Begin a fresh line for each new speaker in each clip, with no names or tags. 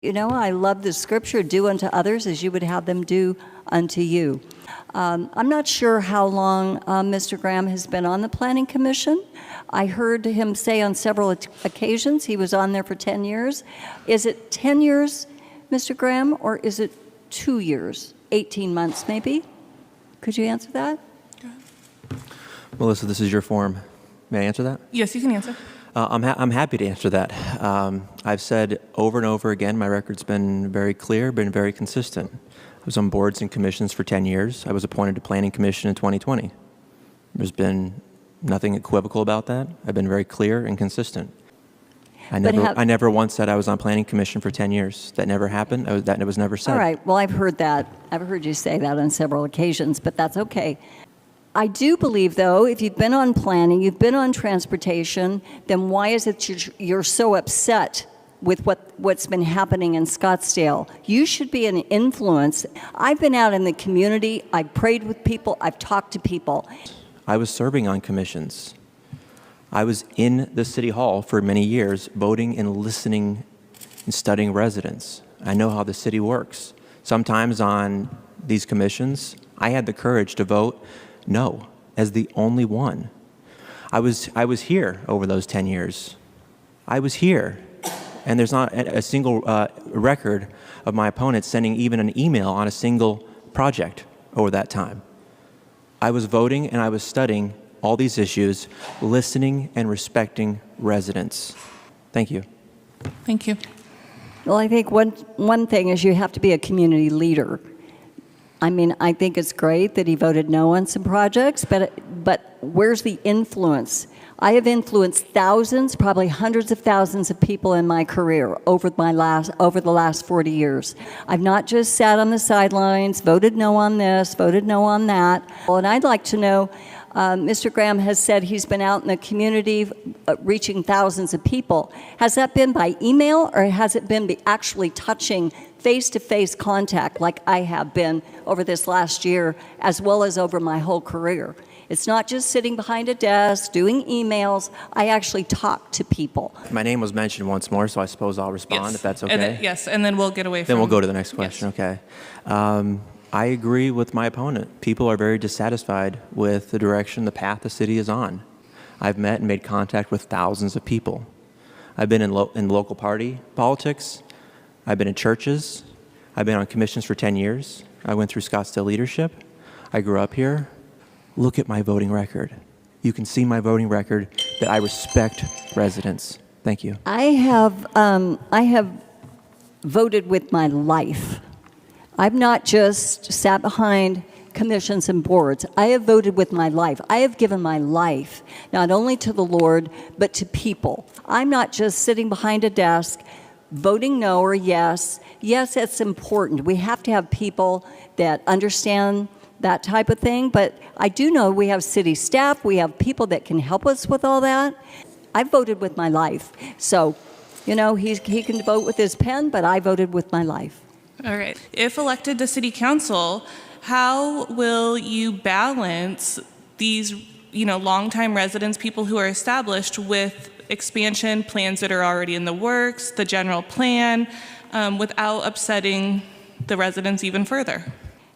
You know, I love the scripture, do unto others as you would have them do unto you. I'm not sure how long Mr. Graham has been on the Planning Commission. I heard him say on several occasions he was on there for 10 years. Is it 10 years, Mr. Graham, or is it 2 years, 18 months maybe? Could you answer that?
Melissa, this is your forum. May I answer that?
Yes, you can answer.
I'm happy to answer that. I've said over and over again, my record's been very clear, been very consistent. I was on boards and commissions for 10 years. I was appointed to Planning Commission in 2020. There's been nothing equivocal about that. I've been very clear and consistent. I never once said I was on Planning Commission for 10 years. That never happened. That was never said.
All right. Well, I've heard that. I've heard you say that on several occasions, but that's okay. I do believe, though, if you've been on planning, you've been on transportation, then why is it you're so upset with what's been happening in Scottsdale? You should be an influence. I've been out in the community. I've prayed with people. I've talked to people.
I was serving on commissions. I was in the city hall for many years, voting and listening and studying residents. I know how the city works. Sometimes on these commissions, I had the courage to vote no, as the only one. I was here over those 10 years. I was here, and there's not a single record of my opponent sending even an email on a single project over that time. I was voting and I was studying all these issues, listening and respecting residents. Thank you.
Thank you.
Well, I think one thing is you have to be a community leader. I mean, I think it's great that he voted no on some projects, but where's the influence? I have influenced thousands, probably hundreds of thousands of people in my career over the last 40 years. I've not just sat on the sidelines, voted no on this, voted no on that. Well, and I'd like to know, Mr. Graham has said he's been out in the community reaching thousands of people. Has that been by email, or has it been actually touching face-to-face contact like I have been over this last year, as well as over my whole career? It's not just sitting behind a desk, doing emails. I actually talk to people.
My name was mentioned once more, so I suppose I'll respond if that's okay.
And then we'll get away from...
Then we'll go to the next question, okay. I agree with my opponent. People are very dissatisfied with the direction, the path the city is on. I've met and made contact with thousands of people. I've been in local party politics. I've been in churches. I've been on commissions for 10 years. I went through Scottsdale leadership. I grew up here. Look at my voting record. You can see my voting record that I respect residents. Thank you.
I have voted with my life. I've not just sat behind commissions and boards. I have voted with my life. I have given my life, not only to the Lord, but to people. I'm not just sitting behind a desk voting no or yes. Yes, it's important. We have to have people that understand that type of thing, but I do know we have city staff, we have people that can help us with all that. I voted with my life. So, you know, he can vote with his pen, but I voted with my life.
All right. If elected to city council, how will you balance these, longtime residents, people who are established, with expansion plans that are already in the works, the general plan, without upsetting the residents even further?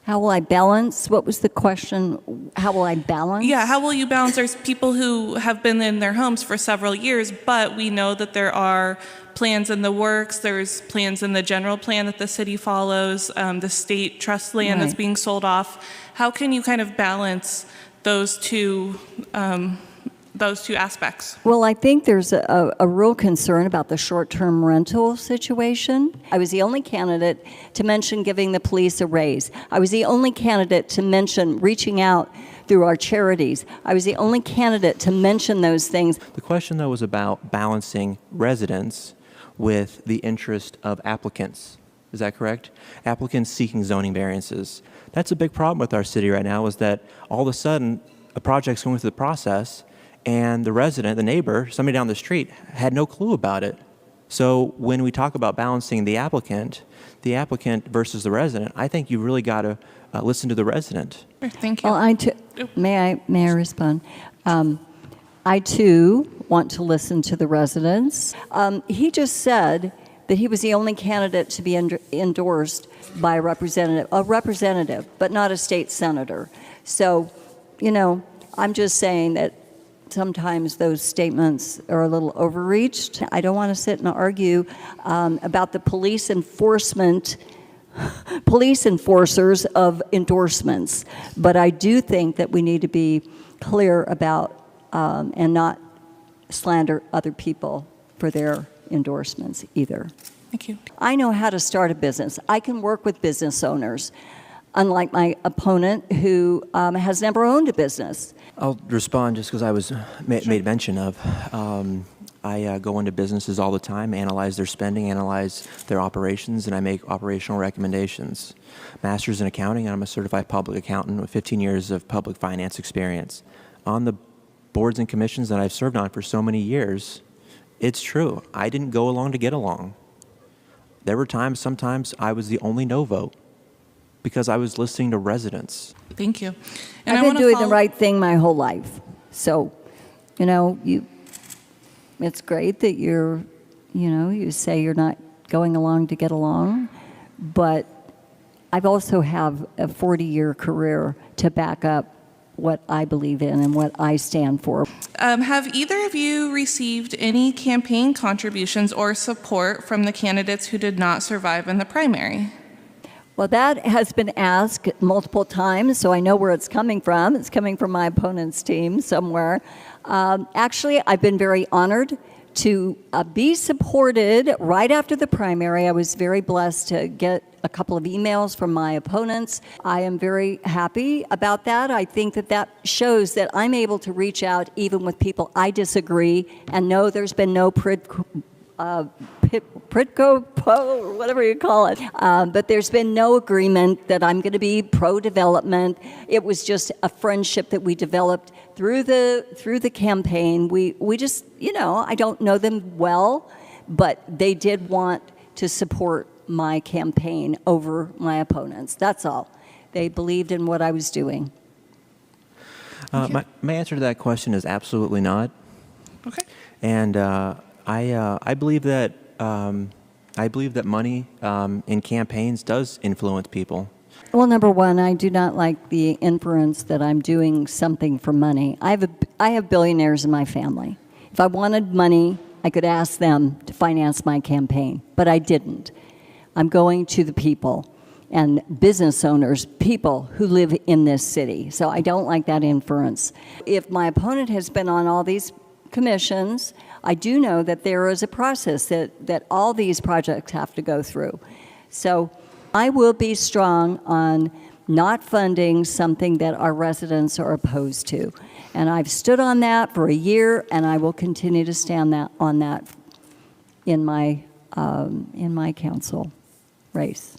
How will I balance? What was the question? How will I balance?
Yeah, how will you balance? There's people who have been in their homes for several years, but we know that there are plans in the works. There's plans in the general plan that the city follows, the state trust land that's being sold off. How can you kind of balance those two aspects?
Well, I think there's a real concern about the short-term rental situation. I was the only candidate to mention giving the police a raise. I was the only candidate to mention reaching out through our charities. I was the only candidate to mention those things.
The question, though, was about balancing residents with the interest of applicants. Is that correct? Applicants seeking zoning variances. That's a big problem with our city right now, is that all of a sudden a project's going through the process and the resident, the neighbor, somebody down the street, had no clue about it. So when we talk about balancing the applicant versus the resident, I think you really got to listen to the resident.
Thank you.
Well, may I respond? I too want to listen to the residents. He just said that he was the only candidate to be endorsed by a representative, but not a state senator. So, you know, I'm just saying that sometimes those statements are a little overreached. I don't want to sit and argue about the police enforcers of endorsements, but I do think that we need to be clear about and not slander other people for their endorsements either.
Thank you.
I know how to start a business. I can work with business owners, unlike my opponent who has never owned a business.
I'll respond just because I was made mention of. I go into businesses all the time, analyze their spending, analyze their operations, and I make operational recommendations. Master's in accounting, and I'm a certified public accountant with 15 years of public finance experience. On the boards and commissions that I've served on for so many years, it's true. I didn't go along to get along. There were times, sometimes I was the only no vote because I was listening to residents.
Thank you. And
I've
I
been
wanna
doing the
follow-
right thing my whole life. So, you know, it's great that you say you're not going along to get along, but I've also have a 40-year career to back up what I believe in and what I stand for.
Have either of you received any campaign contributions or support from the candidates who did not survive in the primary?
Well, that has been asked multiple times, so I know where it's coming from. It's coming from my opponent's team somewhere. Actually, I've been very honored to be supported right after the primary. I was very blessed to get a couple of emails from my opponents. I am very happy about that. I think that that shows that I'm able to reach out even with people I disagree and know there's been no or whatever you call it. But there's been no agreement that I'm going to be pro-development. It was just a friendship that we developed through the campaign. We just, I don't know them well, but they did want to support my campaign over my opponents. That's all. They believed in what I was doing.
My answer to that question is absolutely not.
Okay.
And I believe that money in campaigns does influence people.
Well, number one, I do not like the inference that I'm doing something for money. I have billionaires in my family. If I wanted money, I could ask them to finance my campaign, but I didn't. I'm going to the people and business owners, people who live in this city. So I don't like that inference. If my opponent has been on all these commissions, I do know that there is a process that all these projects have to go through. So I will be strong on not funding something that our residents are opposed to. And I've stood on that for a year, and I will continue to stand on that in my council race.